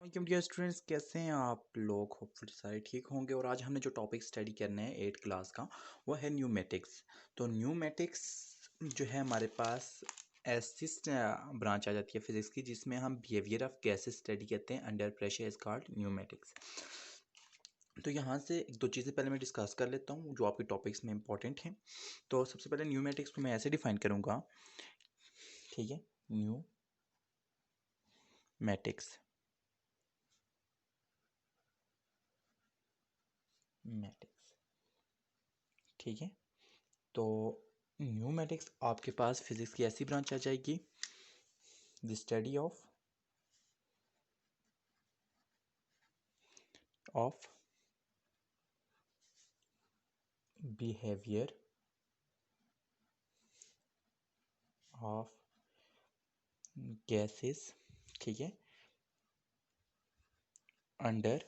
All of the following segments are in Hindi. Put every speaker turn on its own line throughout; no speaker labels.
वेलकम डियर स्टूडेंट्स, कैसे हैं आप लोग? होपफुली सारे ठीक होंगे। और आज हमने जो टॉपिक स्टडी करना है 8 क्लास का वो है न्यूमेटिक्स। तो न्यूमेटिक्स जो है हमारे पास ऐसी ब्रांच आ जाती है फिजिक्स की जिसमें हम बिहेवियर ऑफ गैसेस स्टडी करते हैं under pressure is called pneumatics. तो यहाँ से एक दो चीज़ें पहले मैं डिस्कस कर लेता हूँ जो आपके टॉपिक्स में इंपॉर्टेंट हैं। तो सबसे पहले न्यूमेटिक्स को मैं ऐसे डिफाइन करूँगा, ठीक है। न्यूमेटिक्स मैटिक्स ठीक है। तो न्यूमेटिक्स आपके पास फिजिक्स की ऐसी ब्रांच आ जाएगी, the study of behaviour of gases, ठीक है, under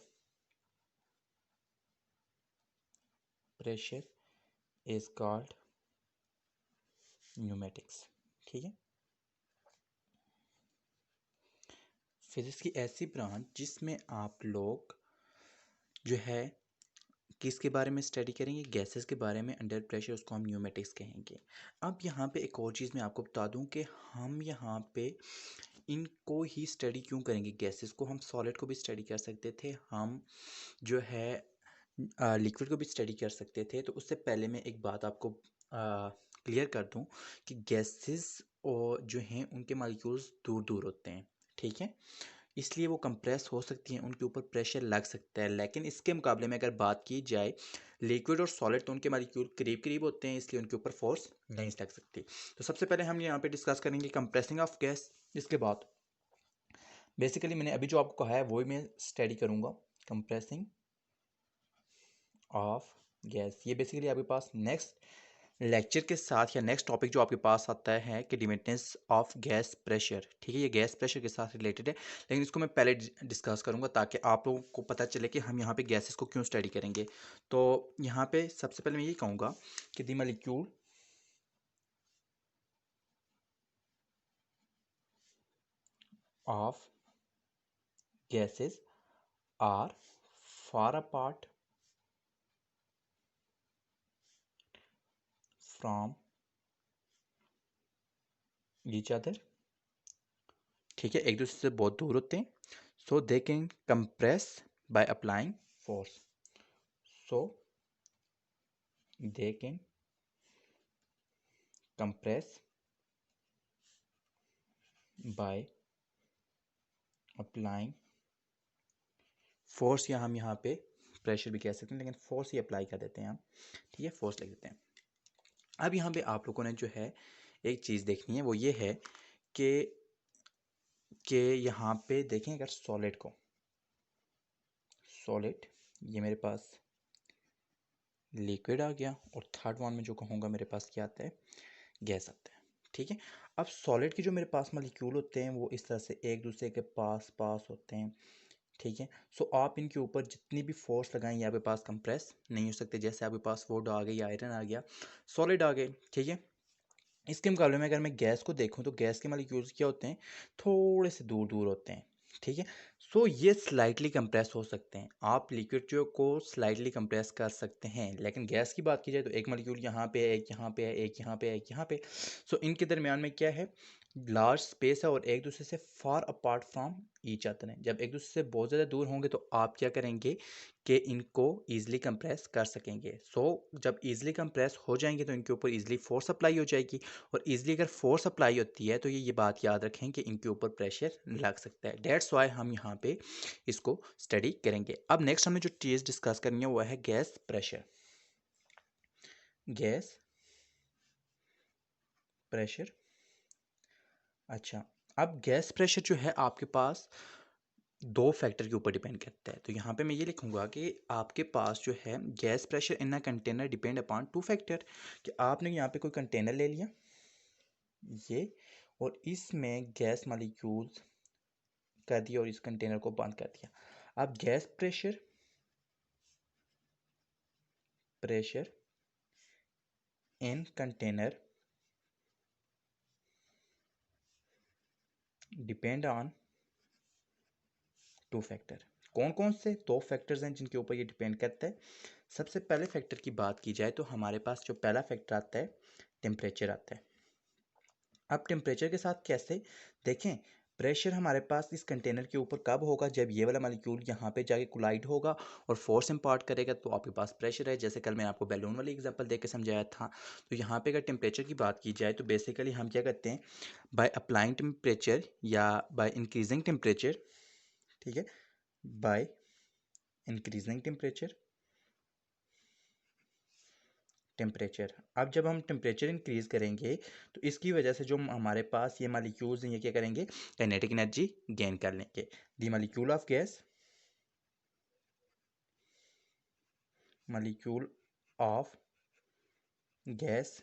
pressure is called pneumatics, ठीक है। फिजिक्स की ऐसी ब्रांच जिसमें आप लोग जो है किसके बारे में स्टडी करेंगे, गैसेस के बारे में अंडर प्रेशर, उसको हम न्यूमेटिक्स कहेंगे। अब यहाँ पे एक और चीज़ मैं आपको बता दूं कि हम यहाँ पे इनको ही स्टडी क्यों करेंगे। गैसेस को हम सॉलिड को भी स्टडी कर सकते थे, हम जो है लिक्विड को भी स्टडी कर सकते थे। तो उससे पहले मैं एक बात आपको क्लियर कर दूं कि गैसेस और जो हैं उनके मॉलिक्यूल्स दूर दूर होते हैं, ठीक है, इसलिए वो कंप्रेस हो सकती हैं, उनके ऊपर प्रेशर लग सकता है। लेकिन इसके मुकाबले में अगर बात की जाए लिक्विड और सॉलिड, तो उनके मॉलिक्यूल करीब करीब होते हैं, इसलिए उनके ऊपर फोर्स नहीं लग सकती। तो सबसे पहले हम यहाँ पे डिस्कस करेंगे कंप्रेसिंग ऑफ गैस। इसके बाद बेसिकली मैंने अभी जो आपको कहा है वही मैं स्टडी करूँगा, कंप्रेसिंग ऑफ गैस। ये बेसिकली आपके पास नेक्स्ट लेक्चर के साथ या नेक्स्ट टॉपिक जो आपके पास आता है कि लिमिटनेस ऑफ गैस प्रेशर, ठीक है। ये गैस प्रेशर के साथ रिलेटेड है, लेकिन इसको मैं पहले डिस्कस करूंगा ताकि आप लोगों को पता चले कि हम यहाँ पे गैसेस को क्यों स्टडी करेंगे। तो यहाँ पे सबसे पहले मैं ये कहूँगा कि the molecule of gases are far apart from each other, ठीक है, एक दूसरे से बहुत दूर होते हैं। So they can compress by applying force, so they can compress by applying force, या हम यहाँ पे प्रेशर भी कह सकते हैं, लेकिन फोर्स ही अप्लाई कर देते हैं हम, ठीक है, फोर्स लिख देते हैं। अब यहाँ पे आप लोगों ने जो है एक चीज़ देखनी है, वो ये है कि यहाँ पे देखें, अगर सॉलिड को, सॉलिड ये मेरे पास लिक्विड आ गया, और थर्ड वन में जो कहूँगा मेरे पास क्या आता है, गैस आता है, ठीक है। अब सॉलिड के जो मेरे पास मॉलिक्यूल होते हैं वो इस तरह से एक दूसरे के पास पास होते हैं, ठीक है। सो आप इनके ऊपर जितनी भी फोर्स लगाएं ये आपके पास कंप्रेस नहीं हो सकते। जैसे आपके पास वुड आ गई, आयरन आ गया, सॉलिड आ गए, ठीक है। इसके मुकाबले में अगर मैं गैस को देखूं तो गैस के मॉलिक्यूल्स क्या होते हैं, थोड़े से दूर दूर होते हैं, ठीक है। सो ये स्लाइटली कंप्रेस हो सकते हैं, आप लिक्विड जो को स्लाइटली कंप्रेस कर सकते हैं, लेकिन गैस की बात की जाए तो एक मॉलिक्यूल यहाँ पे है, एक यहाँ पे है, एक यहाँ पे है, एक यहाँ पे। सो इनके दरमियान में क्या है, लार्ज स्पेस है, और एक दूसरे से फार अपार्ट फ्रॉम ईच अदर है। जब एक दूसरे से बहुत ज़्यादा दूर होंगे तो आप क्या करेंगे कि इनको ईजिली कंप्रेस कर सकेंगे। सो जब ईजिली कंप्रेस हो जाएंगे तो इनके ऊपर ईजिली फोर्स अप्लाई हो जाएगी, और ईजिली अगर फोर्स अप्लाई होती है तो ये बात याद रखें कि इनके ऊपर प्रेशर लग सकता है। डेट्स वाई हम यहाँ पे इसको स्टडी करेंगे। अब नेक्स्ट हमें जो चीज़ डिस्कस करनी है वो है गैस प्रेशर। गैस प्रेशर, अच्छा, अब गैस प्रेशर जो है आपके पास दो फैक्टर के ऊपर डिपेंड करता है। तो यहाँ पे मैं ये लिखूंगा कि आपके पास जो है gas pressure in a container depend upon two factor, कि आपने यहाँ पे कोई कंटेनर ले लिया ये, और इसमें गैस मॉलिक्यूल्स कर दिया और इस कंटेनर को बंद कर दिया। अब gas pressure pressure in container depend on two factor. कौन कौन से दो फैक्टर्स हैं जिनके ऊपर ये डिपेंड करता है? सबसे पहले फैक्टर की बात की जाए तो हमारे पास जो पहला फैक्टर आता है टेम्परेचर आता है। अब टेम्परेचर के साथ कैसे देखें, प्रेशर हमारे पास इस कंटेनर के ऊपर कब होगा? जब ये वाला मॉलिक्यूल यहाँ पे जाके कोलाइड होगा और फोर्स इम्पार्ट करेगा तो आपके पास प्रेशर है। जैसे कल मैं आपको बैलून वाली एग्जांपल देके समझाया था। तो यहाँ पे अगर टेम्परेचर की बात की जाए तो बेसिकली हम क्या करते हैं, बाय अप्लाइंग टेम्परेचर या बाय इंक्रीजिंग टेम्परेचर, ठीक है, बाय इंक्रीजिंग टेम्परेचर। अब जब हम टेम्परेचर इंक्रीज करेंगे तो इसकी वजह से जो हमारे पास ये मालिक्यूल्स हैं ये क्या करेंगे, काइनेटिक एनर्जी गेन कर लेंगे। The molecule of gas, molecule of gas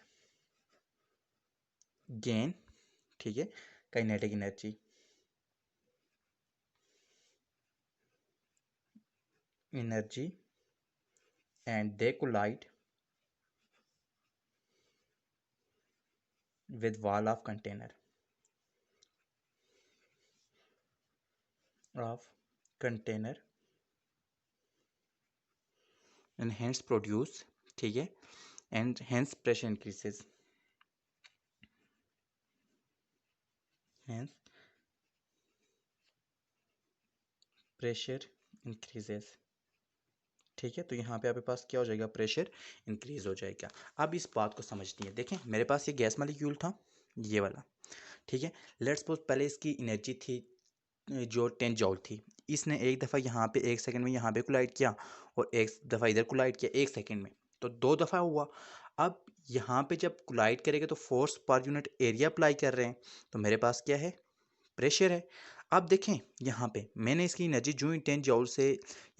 gain, ठीक है, kinetic energy and they collide with wall of container and hence produce, ठीक है, and hence pressure increases, hence pressure increases, ठीक है। तो यहाँ पे आपके पास क्या हो जाएगा, प्रेशर इंक्रीज हो जाएगा। अब इस बात को समझनी है। देखें मेरे पास ये गैस मॉलिक्यूल था ये वाला, ठीक है। लेट्स सपोज पहले इसकी एनर्जी थी जो 10 जॉल थी। इसने एक दफ़ा यहाँ पे 1 सेकंड में यहाँ पे कोलाइड किया और एक दफ़ा इधर कोलाइड किया 1 सेकंड में, तो 2 दफ़ा हुआ। अब यहाँ पे जब कोलाइड करेगा तो force per unit area apply कर रहे हैं, तो मेरे पास क्या है, प्रेशर है। अब देखें यहाँ पे मैंने इसकी एनर्जी जो ही 10 जॉल से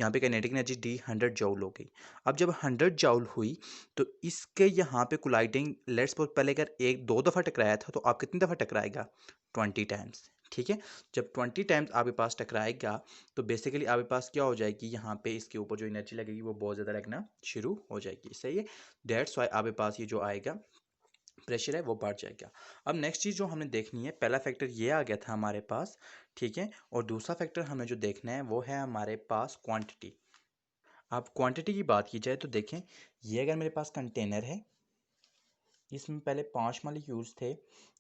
यहाँ पे काइनेटिक एनर्जी डी 100 जॉल हो गई। अब जब 100 जॉल हुई तो इसके यहाँ पे कोलाइडिंग लेट्स सपोज पहले अगर 1-2 दफ़ा टकराया था तो आप कितनी दफ़ा टकराएगा, 20 टाइम्स, ठीक है। जब 20 टाइम्स आपके पास टकराएगा तो बेसिकली आपके पास क्या हो जाएगी, यहाँ पे इसके ऊपर जो एनर्जी लगेगी वो बहुत ज़्यादा लगना शुरू हो जाएगी, सही है। डेट्स वाई आपके पास ये जो आएगा प्रेशर है वो बढ़ जाएगा। अब नेक्स्ट चीज़ जो हमें देखनी है, पहला फैक्टर ये आ गया था हमारे पास, ठीक है, और दूसरा फैक्टर हमें जो देखना है वो है हमारे पास क्वांटिटी। अब क्वांटिटी की बात की जाए तो देखें ये अगर मेरे पास कंटेनर है, इसमें पहले 5 मालिक्यूल्स थे,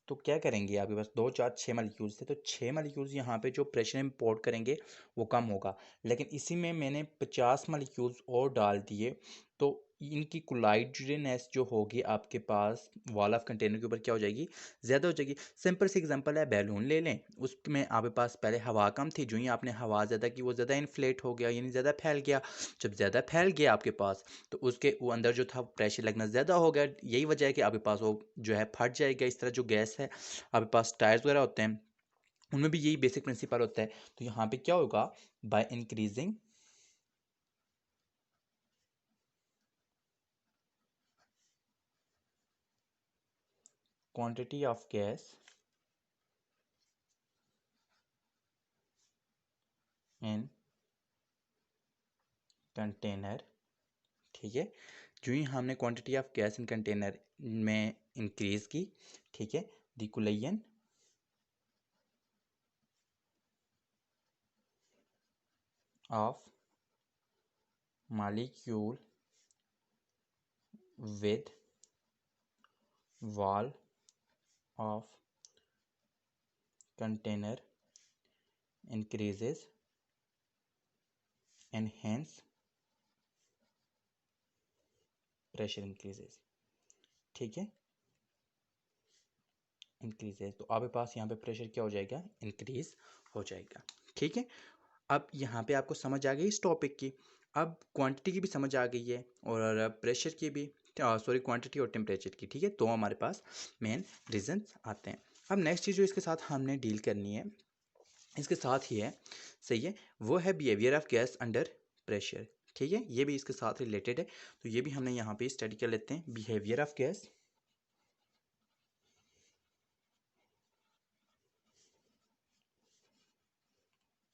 तो क्या करेंगे, आपके पास 2 4 6 मालिक्यूल्स थे, तो 6 मालिक्यूल्स यहाँ पे जो प्रेशर इम्पोर्ट करेंगे वो कम होगा। लेकिन इसी में मैंने 50 मालिक्यूल्स और डाल दिए, तो इनकी कोलाइडेडनेस जो होगी आपके पास वॉल ऑफ कंटेनर के ऊपर क्या हो जाएगी, ज़्यादा हो जाएगी। सिंपल सी एग्जांपल है, बैलून ले लें, उसमें आपके पास पहले हवा कम थी, जो ही आपने हवा ज़्यादा की वो ज़्यादा इन्फ्लेट हो गया, यानी ज़्यादा फैल गया। जब ज़्यादा फैल गया आपके पास तो उसके वो अंदर जो था प्रेशर लगना ज़्यादा हो गया। यही वजह है कि आपके पास वो जो है फट जाएगा। इस तरह जो गैस है आपके पास टायर्स वगैरह होते हैं उनमें भी यही बेसिक प्रिंसिपल होता है। तो यहाँ पे क्या होगा, by increasing quantity of gas in container, ठीक है, जो ही हमने quantity of gas in container में इंक्रीज की, ठीक है, the collision of molecule with wall of container increases and hence pressure increases, ठीक है, इंक्रीजेज। तो आपके पास यहाँ पे प्रेशर क्या हो जाएगा, इंक्रीज हो जाएगा, ठीक है। अब यहाँ पे आपको समझ आ गई इस टॉपिक की। अब क्वांटिटी की भी समझ आ गई है और प्रेशर की भी, सॉरी क्वांटिटी और टेम्परेचर की, ठीक है। तो हमारे पास मेन रीजंस आते हैं। अब नेक्स्ट चीज़ जो इसके साथ हमने डील करनी है, इसके साथ ही है, सही है, वो है behaviour of gas under pressure, ठीक है। ये भी इसके साथ रिलेटेड है, तो ये भी हमने यहाँ पे स्टडी कर लेते हैं, behaviour of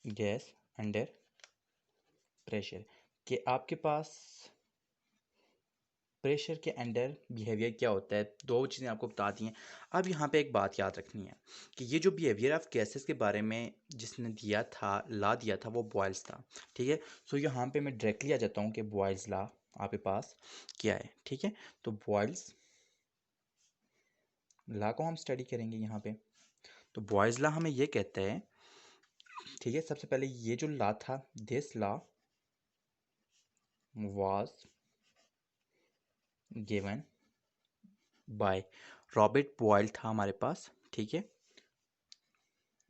gas under pressure. कि आपके पास प्रेशर के अंडर बिहेवियर क्या होता है, दो चीज़ें आपको बता दी हैं। अब यहाँ पे एक बात याद रखनी है कि ये जो बिहेवियर ऑफ गैसेस के बारे में जिसने दिया था, ला दिया था, वो बॉयल्स था। ठीक है, सो यहाँ पे मैं डायरेक्टली आ जाता हूँ कि बॉयल्स ला आपके पास क्या है। ठीक है, तो बॉयल्स ला को हम स्टडी करेंगे यहाँ पे। तो बॉयल्स ला हमें ये कहता है, ठीक है, सबसे पहले ये जो ला था, this law was given by Robert Boyle था हमारे पास। ठीक है,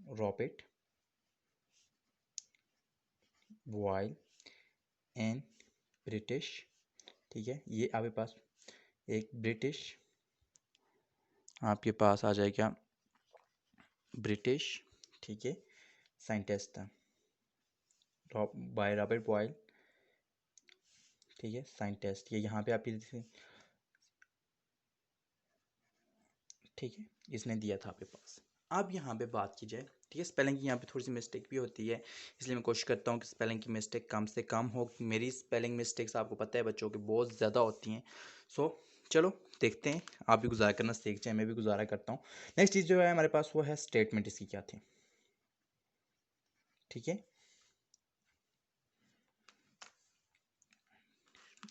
रॉबर्ट बॉयल एन ब्रिटिश। ठीक है, ये आपके पास एक ब्रिटिश आपके पास आ जाएगा, ब्रिटिश, ठीक है, साइंटिस्ट था, बाय रॉबर्ट बॉयल। ठीक है, साइंटिस्ट, ये यहाँ पे आप ठीक है, इसने दिया था आपके पास। अब यहाँ पे बात की जाए, ठीक है, स्पेलिंग की यहाँ पे थोड़ी सी मिस्टेक भी होती है, इसलिए मैं कोशिश करता हूँ कि स्पेलिंग की मिस्टेक कम से कम हो। मेरी स्पेलिंग मिस्टेक्स आपको पता है बच्चों की बहुत ज़्यादा होती हैं। सो चलो देखते हैं, आप भी गुजारा करना सीख जाए, मैं भी गुजारा करता हूँ। नेक्स्ट चीज़ जो है हमारे पास वो है स्टेटमेंट, इसकी क्या थी। ठीक है,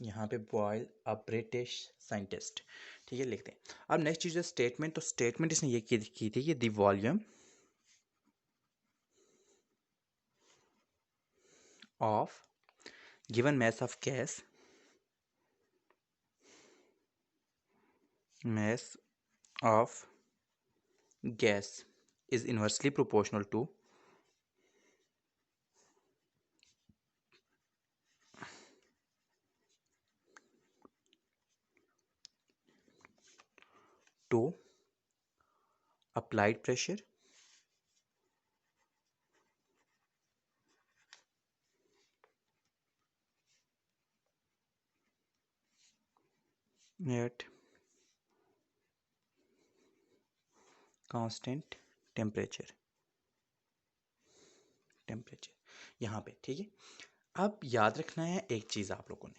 यहाँ पे बॉयल अ ब्रिटिश साइंटिस्ट, ठीक है, लिखते हैं। अब नेक्स्ट चीज़ है स्टेटमेंट। तो स्टेटमेंट इसने ये की थी कि the volume of given mass of gas is inversely proportional to applied pressure at constant temperature। यहाँ पे ठीक है। अब याद रखना है एक चीज़ आप लोगों ने,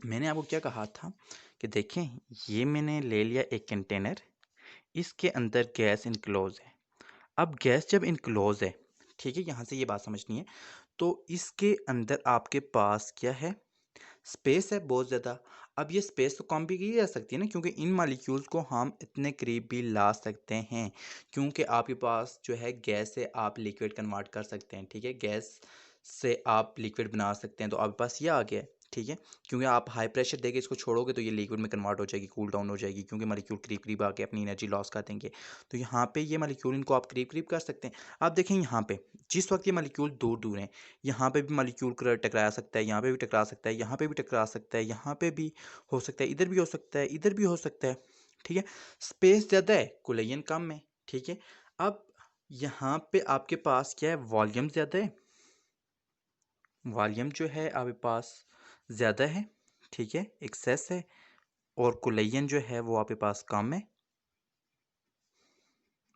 मैंने आपको क्या कहा था कि देखें, ये मैंने ले लिया एक कंटेनर, इसके अंदर गैस इनक्लोज है। अब गैस जब इनक्लोज है, ठीक है, यहाँ से ये बात समझनी है, तो इसके अंदर आपके पास क्या है, स्पेस है बहुत ज़्यादा। अब ये स्पेस तो कम भी की जा सकती है ना, क्योंकि इन मालिक्यूल्स को हम इतने करीब भी ला सकते हैं, क्योंकि आपके पास जो है गैस से आप लिक्विड कन्वर्ट कर सकते हैं। ठीक है, गैस से आप लिक्विड बना सकते हैं, तो आपके पास ये आ गया है। ठीक है, क्योंकि आप हाई प्रेशर देके इसको छोड़ोगे तो ये लिक्विड में कन्वर्ट हो जाएगी, कूल डाउन हो जाएगी, क्योंकि मालिक्यूल करीब करीब आके अपनी एनर्जी लॉस कर देंगे। तो यहाँ पे ये मालिक्यूल इनको आप करीब करीब कर सकते हैं। आप देखें यहाँ पे जिस वक्त ये मालिक्यूल दूर दूर हैं, यहाँ पे भी मालिक्यूल टकरा सकता है, यहाँ पे भी टकरा सकता है, यहाँ पे भी टकरा सकता है, यहाँ पे भी हो सकता है, इधर भी हो सकता है, इधर भी हो सकता है। ठीक है, स्पेस ज़्यादा है, कोलिजन कम है। ठीक है, अब यहाँ पे आपके पास क्या है, वॉल्यूम ज़्यादा है, वॉल्यूम जो है आपके पास ज़्यादा है। ठीक है, एक्सेस है, और कोलिजन जो है वो आपके पास कम है,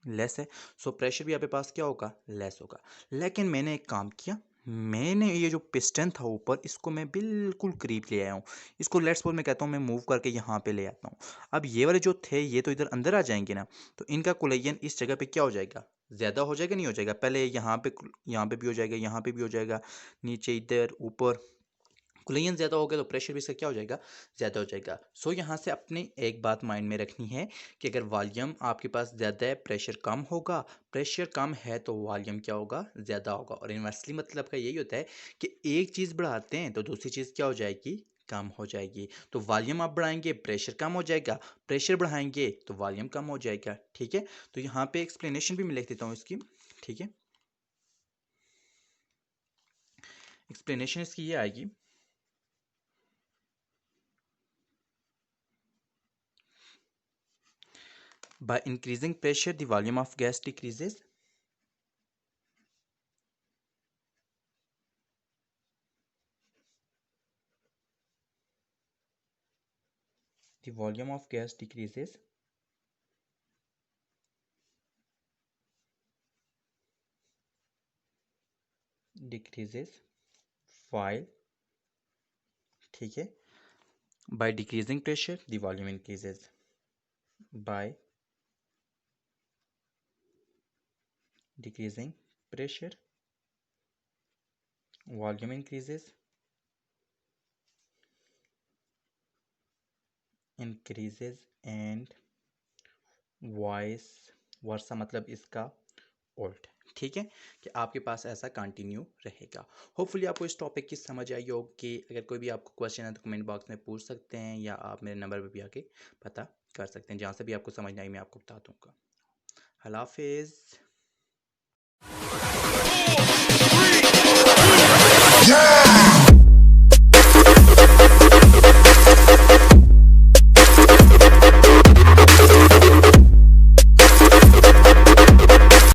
लेस है। सो प्रेशर भी आपके पास क्या होगा, लेस होगा। लेकिन मैंने एक काम किया, मैंने ये जो पिस्टन था ऊपर, इसको मैं बिल्कुल करीब ले आया हूँ। इसको लेट्स सपोज मैं कहता हूँ मैं मूव करके यहाँ पे ले आता हूँ। अब ये वाले जो थे ये तो इधर अंदर आ जाएंगे ना, तो इनका कोलिजन इस जगह पे क्या हो जाएगा, ज़्यादा हो जाएगा, नहीं हो जाएगा। पहले यहाँ पे भी हो जाएगा, यहाँ पे भी हो जाएगा, नीचे, इधर, ऊपर। कोलिजन ज़्यादा हो गया तो प्रेशर भी इसका क्या हो जाएगा, ज़्यादा हो जाएगा। सो यहाँ से अपनी एक बात माइंड में रखनी है कि अगर वॉल्यूम आपके पास ज़्यादा है, प्रेशर कम होगा, प्रेशर कम है तो वॉल्यूम क्या होगा, ज़्यादा होगा। और इन्वर्सली मतलब का यही होता है कि एक चीज़ बढ़ाते हैं तो दूसरी चीज़ क्या हो जाएगी, कम हो जाएगी। तो वॉल्यूम आप बढ़ाएंगे, प्रेशर कम हो जाएगा, प्रेशर बढ़ाएंगे तो वॉल्यूम कम हो जाएगा। ठीक है, तो यहाँ पे एक्सप्लेनेशन भी मैं लिख देता हूँ इसकी। ठीक है, एक्सप्लेनेशन इसकी ये आएगी, by increasing pressure the volume of gas decreases, the volume of gas decreases while, ठीक है, By decreasing pressure, the volume increases. By decreasing pressure, volume increases. And vice versa मतलब इसका उल्ट। ठीक है, कि आपके पास ऐसा कंटिन्यू रहेगा। होपफुली आपको इस टॉपिक की समझ आई होगी। अगर कोई भी आपको क्वेश्चन है तो कमेंट बॉक्स में पूछ सकते हैं, या आप मेरे नंबर पर भी आके पता कर सकते हैं। जहाँ से भी आपको समझ नहीं आई मैं आपको बता दूंगा। अल्लाह हाफिज़।